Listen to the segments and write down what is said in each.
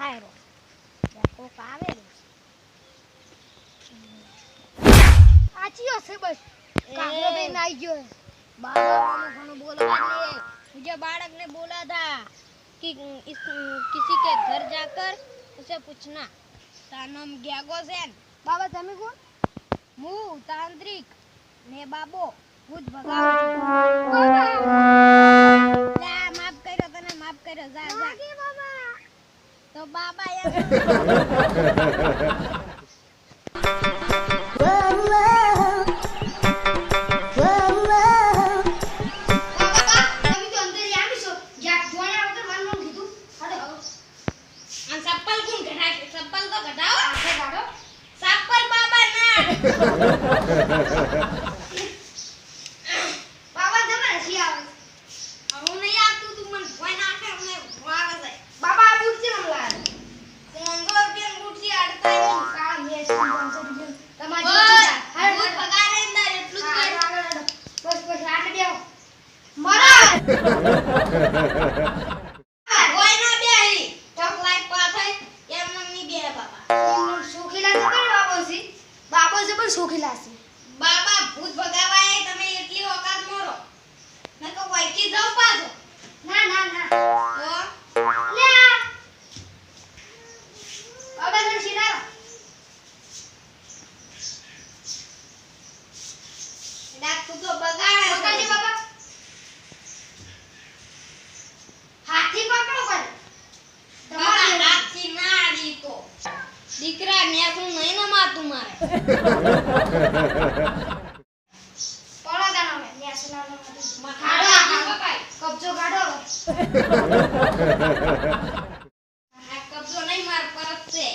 આયરો કોક આવે આચીયો છે બસ કાગરો બે નાઈ ગયો बाबा घणो बोलवा लिए मुझे बालक ने बोला था कि किसी के घर जाकर उसे पूछना तार नाम ग्यागो सेन बाबा તમે કોણ હું તાંત્રિક ને બાબો ભૂત ભગાવું બાબા લા માફ કર્યો તને માફ કર્યો જા જા કે બાબા તો બાબા बाबा जमा रसी આવે હું નહીં આવતું તું મને ભોય નાખે મને વાવે છે બાબા આ બુટ છે મમલા કોંગો પેન બુટ છે અડતા કા મે સ્પોન્સર તમારી બુટ પગારે અંદર એટલું જ બસ બસ આટલે બેહો મરા ભોય ના બેહી ટક લાઈક પાથાય એમ મમ્મી બે બાબા એમ સુખીલા તો કઈ બાબો છે બાબો છે પણ સુખીલા છે બાબા ભૂત ભગાવાય તમે એટલી ઓકાત મોરો નકો વાઈકી જાવ પાછો ના ના ના તો લે બાબા ને સીધા ડાક તું તો બગાડે બગાડે બાબા હાથી પકડો પર તમારા હાથી ના દી તો દીકરા ને તું નહીં ના માતું મારે कब्जो काढो हा कब्जो नाही मार परत से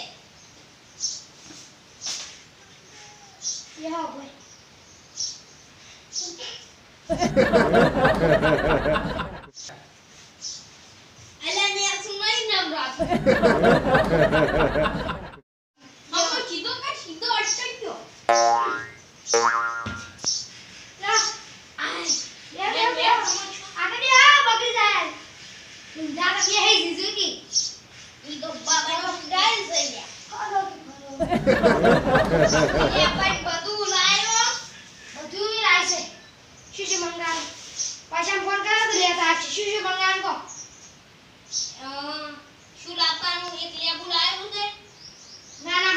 या भाई अल्लाह ने सुनाई नाम रात हम सीधो का सीधो अटक गयो ये पण બધું લાયો બધું લાય છે શીશી મંગાવ પાછા ફોન કરો તો લેતા શીશી મંગાવ કો શું લાવવાનું એક લેબુ લાયો છે ના ના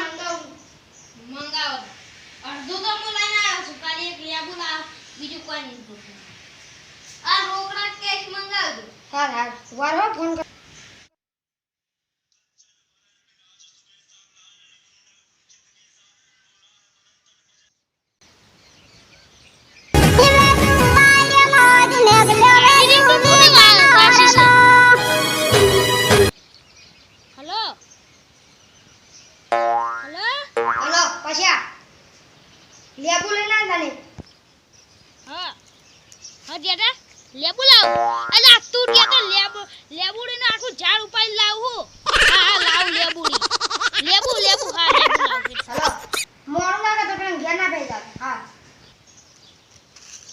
મંગાવ અડધું તો હું લઈને આવ્યો છું ખાલી એક લેબુ લાવ બીજું કોઈ નહીં આ રોકડા કેશ મંગાવજો હા હા વારો ફોન કર લેબુ લેના જાને હા હા જેડા લેબુ લાવ અલા તું કે તો લેબુડી ને આખું ઝાડ ઉપાડી લાવ હું હા હા લાવ લેબુડી લેબુ હા લેબુ લાવ હાલો મોર લાગે તો પેન ઘેર ના બેજા હા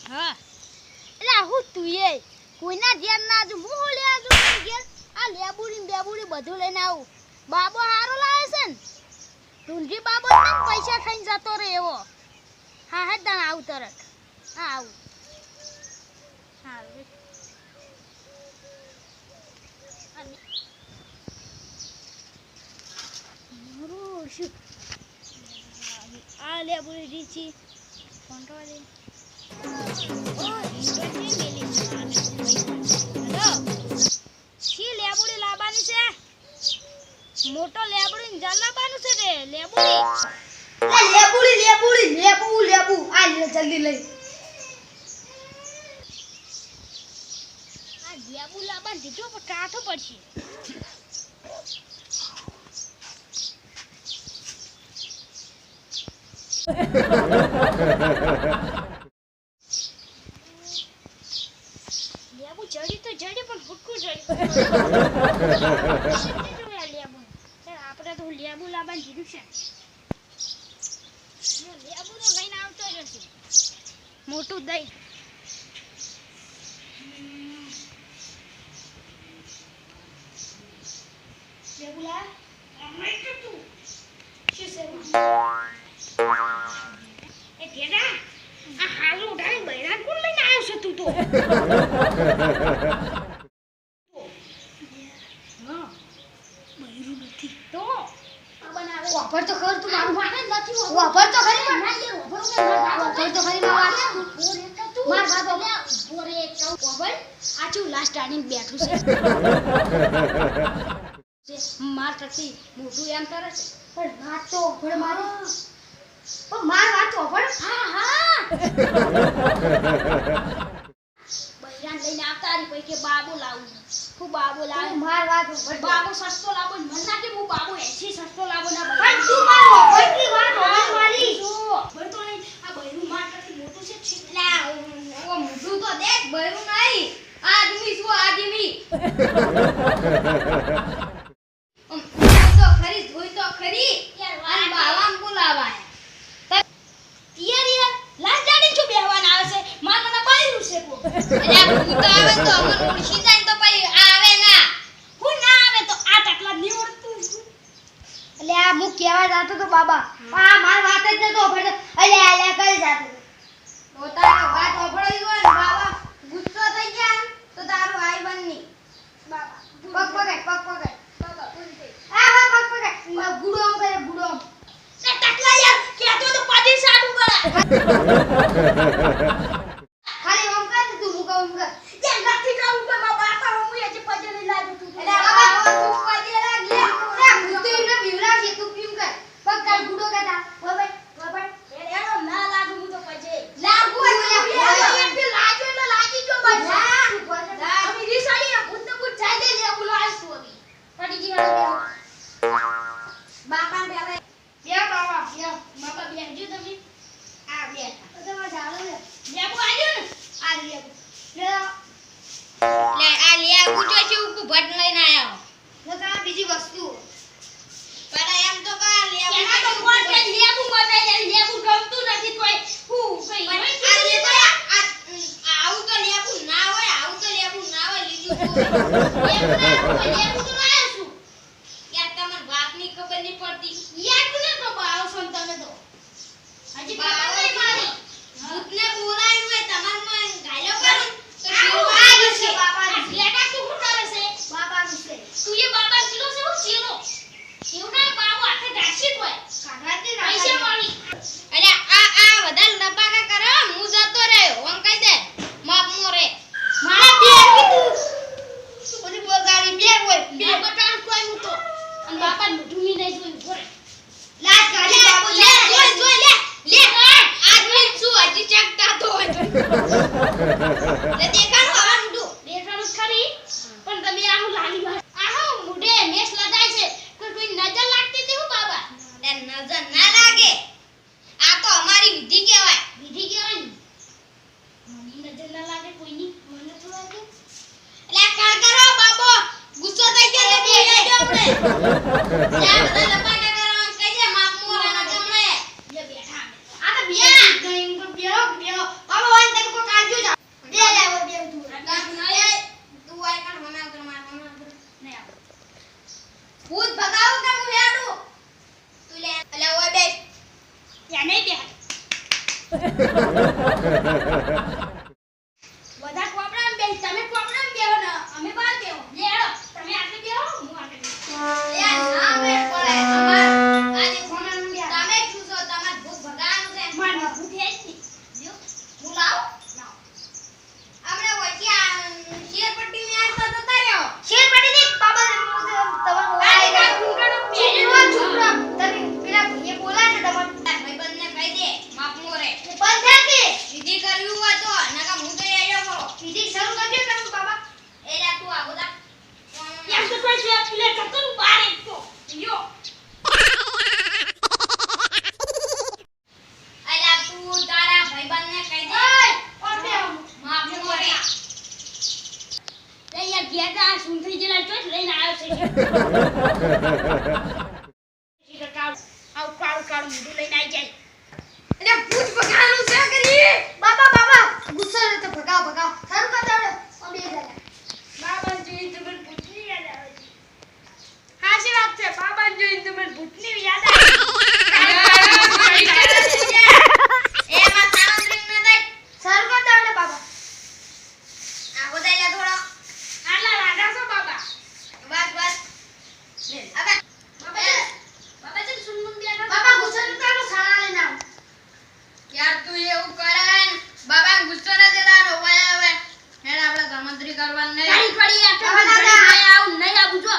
હા અલા હું તું એ કોઈના ઘેર ના જો હું લે આજો ઘેર આ લેબુડી બધું લઈને આવું બાબો હારો લાવે છે ને ઢુંઢી બાબો ને પૈસા ખાઈને જતો રે એવો હા હા તને આવું તરત હા આવું હા શું આ લે બોલી દીધી કોન્ટ્રોલ દે હેલો છી લેબુડી લાવવાની છે મોટો લેબુડી જાન લાવવાનું છે રે લેબુડી લેબુ આ લે જલ્દી લઈ આ લેબુ લાવવા દીધો પણ કાઠો પડશે લેબુ જડી તો જડી પણ ફૂટકું જડી લેબુ આપણે તો લેબુ લાવવા દીધું છે લેબુ તો લઈને આવતો જ નથી મોટું દહીં લેબુ લા નહીં કે તું શું છે એ કેડા આ હાલો ઉઠાડી બૈરાન કોણ લઈને આવ્યો છે તું તો હા બૈરું નથી તો આ બનાવે વાપર તો ખર તું મારું વાત જ નથી વાપર તો ખરી ના યાર વાપર તો ખરી માર વાત તું માર વાત બોરે તો વાપર આ ચું લાસ્ટ આડીને બેઠું છે માર કરતી મોટું એમ કરે છે પણ વાત તો વાપર મારી પણ માર વાત તો વાપર હા હા બૈરાન લઈને આવતા રહી પછી કે બાબુ લાવું હું બાબુ લાવ માર વાત વાપર બાબુ સસ્તો લાવો મન ના કે હું બાબુ 80 સસ્તો લાવો ના પણ તું માર વાપરની વાત વાપર મારી બળ તો નહીં આ બૈરું માર કરતી મોટું છે લા ઓ મોટું તો દેખ બૈરું નહીં આદમી શું આદમી તો ખરી જોઈ તો ખરી યાર અને બાવામ બોલાવાય યાર લાસ્ટ ગાડી જો બેહવાન આવે છે માર મને બૈરું છે કો અલ્યા હું તો આવે તો અમન ઓળખી જાય ને તો પછી આવે ના હું ના આવે તો આ ટકલા ની ઓળખતું અલ્યા હું કેવા જાતો તો બાબા આ માર વાત જ નતો ઓફર અલ્યા અલ્યા કરી જાતો તો તારો વાત ઓફળી ગયો ને બાબા ગુસ્સો થઈ ગયા ને તો તારું આઈ બનની બાબા પગ પકડ આ હા પગ પકડ ગુડો આમ કરે ગુડો આમ તે ટકલા યાર કેતો તો પાડી સાડું બળા ખાલી આમ કર તું મુકા આમ કર યાર નથી કાઉ કે મા બાપા હું એ જે પજે લઈ લાવ્યો તું અલ્યા બાબા તું પજે લાગ લે હું તો ઇને બીવરા છે તું પીમ કર પગ કર ગુડો કર બાબા એનો ના લાગુ હું તો પજે લાગુ યાર તે લાગ્યો એટલે લાગી ગયો બસ જા અમે રીસાડી ભૂત ને ભૂત જાય લે બોલાસ તું અભી પડી ગયો બાપા બેવે બે બાબા બેહજો તમે આ બેઠા તો માં જાળો ને લેબુ આવ્યો ને આ લે આ લે ગુજો છે ઉકુ ભટ લઈને આયો તો કા બીજી વસ્તુ પણ એમ તો કા લે એના તો કોણ કે લેબુ મતે લેબુ ગમતું નથી કોઈ હું કઈ આવું તો લેબુ ના હોય લીધું લેબુ તો લાયો છું યાર તમને વાતની ખબર નહીં પડતી યાર કોને તો બાળો છો તમે તો હજી ખબર નહીં મારી ભૂતને બોલાયું હોય તમારમાં ગાયો કરી તો આવું શું આવ્યું છે બાપા લેટા તું શું કરે છે બાપા વિશે તું એ બાબા ચીલો છે હું ચીલો એવું ના બાબુ હાથે ઘાસી હોય કાઢવાતી પૈસા મળી અરે આ વધારે લબાકા કરે હું જતો રહ્યો ઓમ કહી દે માપ મોરે મારા બે કીધું શું બધી બોગાડી બે હોય બે બટાણ કોઈ મૂકો અને બાપા મોઢું ની નહીં જોયું બોરે લાજ ગાડી બાબુ લે આદમી શું હજી ચકતા તો હોય લે દેખાનું હવા મુડું દેખાડું ખરી પણ તમે આનું લાલી વાત આહો મુઢે મેસ લગાય છે કોઈ નજર લાગતી હતી હું બાબા લે નજર ના લાગે આ તો અમારી વિધિ કહેવાય વિધિ કહેવાય ને મને નજર ના લાગે કોઈની મને તો લાગે લે કર કરો બાબો ગુસ્સો થઈ ગયો તો બે જો આપણે ત્યાં બધા લબાકા કરવા કહી દે માપ મોરાના ગમણે જે બેઠા આ તો બે ગઈ બેરો બાબા વાન તને કો કાઢજો જા બે લે બે તું ગામ નય તું આય કર મના કર માર મના કર નહીં આવે ભૂત ભગાવું કે હું હેડું તું લે અલે ઓય બે ત્યાં નહીં બેઠા બધા કોપડામાં બેસ તમે કોપડામાં બેહો ને અમે બહાર બેહો લે હેડો તમે આટલે બેહો હું આટલે બેહું. લે ના મેળ પડે અમાર આજે કોનાનું બે તમે શું છો તમાર ભૂત ભગાવાનું છે માર ભૂત હે જ નહીં જો હું લાવ આપણે વચ્ચે શેરપટ્ટી ને આડતો જતા રહ્યો શેરપટ્ટી ની બાબા તમારો આ કાક ગુંગડો પહેરેલો છોકરો તમે પેલા ભઈએ બોલા છે તમાર ભાઈબંધને કહી દે માપ મોરે બંધ કે વિધિ કરવી હોય તો નકા હું તો આયો કરો વિધિ શરૂ કરજો તમે બાબા એલા તું આ બધા યાર તો કોઈ છે પેલે કતરું બહાર એક તો યો એલા તું તારા ભાઈબંધને કહી દે ઓય બેહો માપ મોરે લે યાર ગેટા સુંદરી જેલા ચોટ લઈને આવ્યો છે આવ કાળું મુઢું લઈને આવી જાય એટલે ભૂત ભગાવાનું છે કરી બાબા ગુસ્સો તો ભગાવ સારું કરતા અમે જાય બાબા જોઈ તો મને પૂછી યાદ આવે છે હાચી વાત છે બાબા જોઈને તો ભૂતની યાદ આવી એ માં સાવન રીંગ ના દે સરકો દાડે બાબા આ ગોદાઈલા થોડો આટલા રાગા છો બાબા બસ લે હવે બાબા ચલ સુનમુન બેઠા બાબા ગુસ્સો ન કરો સાણા લઈને આવ યાર તું એવું કરે ને બાબા ગુસ્સો ન દેવાનો હોય હવે હેડ આપણે ગમંત્રી કરવાનું નહીં ગાડી પડી આ બાબા દાદા. નહીં આવું નહીં આવું જો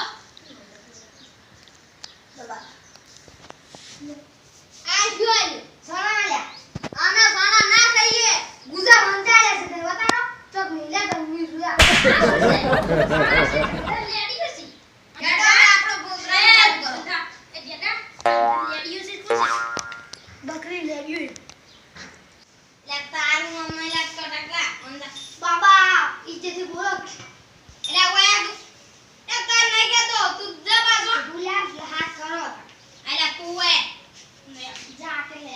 બાબા આ જોઈ સાણા લ્યા આમે સાણા ના કહીએ ગુજા બંધાય છે તે બતાવો ચોક નીલે ગમી સુયા લેડી હસી હેડો આપણો પ્રોગ્રામ ચાલુ કરો એ બેટા લેડી હસી ખુશી બકરી લેવી લે તારું મમ્મી લાગતો ટકા અંદા બાબા ઈજ્જતથી બોલો એટલે ઓયા એ કર નહીં કેતો તું જબા જો ભૂલ્યા હાથ કરો અલ્યા તું ઓય જા કે લે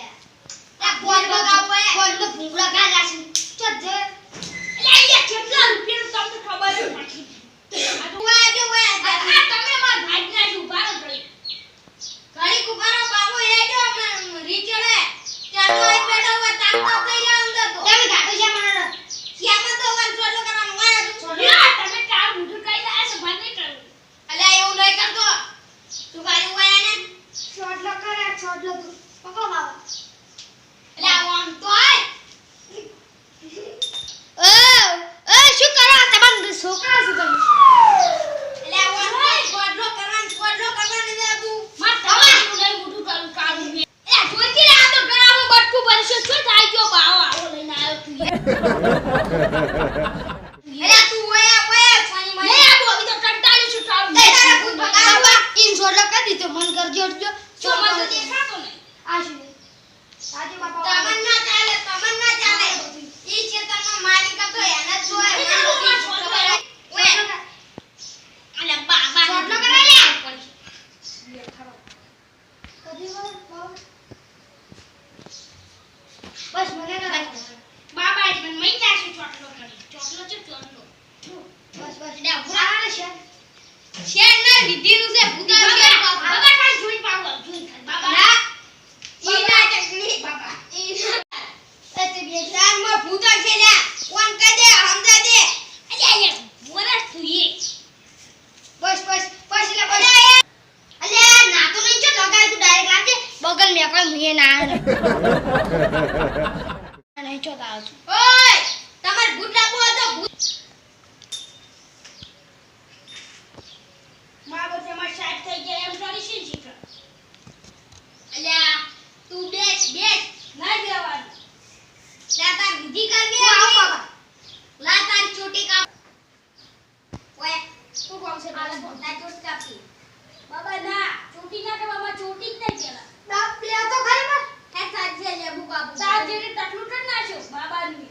એ ફોન બગાવ ઓય કોઈ તો ભૂંગળા કા જાસી ચો જે એટલે અહીંયા કેટલા રૂપિયા તમને ખબર જ નથી ઓય જો ઓય આ તમે માર ભાઈના જ ઉભા રહો ઘડી ઘડી કુબારો બાબુ એ જો રીચડે ચાલો એક બેઠો હોય તાકતો થઈ લે અંદર તો તમે ગાડો છે મને ક્યાં તો વન છોડલો કરવાનું હોય તું યા તમે કામ ઉઠું કઈ જાય છે બંધ નહીં કરવું અલ્યા એવું નહીં કરતો તું ગાડી ઓય ને છોડલો કરે છોડલો તું પકડો બાબા અલ્યા આમ તો આય શું કરો તમે છોકરા શું કરો અલ્યા ઓય છોડલો કરવાનું દે તું માર તમારું નહીં ઉઠું કરું કામ મે એ જોઈતી રે આ તો ગળામાં બટકું બનશે શું થાય ગયો બાવો આવો લઈને આવ્યો તું અલ્યા તું ઓય ફાની મને નહીં આવો અભી તો કંટાળી છું કામ તે તારા ભૂત ભગાવવા ઈન છોડલો કરી દીધો મન કરજો જો જો મને દેખાતો નહીં આ શું આજે બાપા તમન્ના ચાલે ઈ ચેતનમાં માલિક હતો એને જ જોય મને ઓય અલ્યા બાબા છોડલો કરાય લે બસ મને ના બાબા આજ મને મઈ જાશે ચોટલો કરી ચોટલો છે ચોટલો બસ બસ એટલે ભૂરા છે શેર ના વિધિનું છે ભૂતા શેર બાબા બાબા બાબા કાઈ જોઈ પાવો જોઈ બાબા ના ઈ ના ચકની બાબા ઈ એ તે બે ચારમાં ભૂતા છે લ્યા કોણ કહી દે સમજા દે અલ્યા યાર બોરા તું એ બસ એટલે બસ અલ્યા ના તો નહીં છે લગાય તું ડાયરેક્ટ લાગે બગલ મે કોઈ મુએ ના નહીં ચોતા છું ઓય તમાર ભૂત લાગો હતો ભૂત મારો તે માં સાઈડ થઈ ગયા એમ કરી છે શીખર અલ્યા તું બેસ ના દેવાનું લાતા વિધિ કરવી આવો આવી બાબા લાતા ચોટી કા ઓય શું કોમ છે બાબા લા ચોટી કાપી બાબા ના ચોટી ના કે બાબા ચોટી જ નહીં કેલા દાપ લે તો ખરી પર હે સાજે લે બુ બાબુ તાર જેને તકલું કર નાખ્યો બાબાની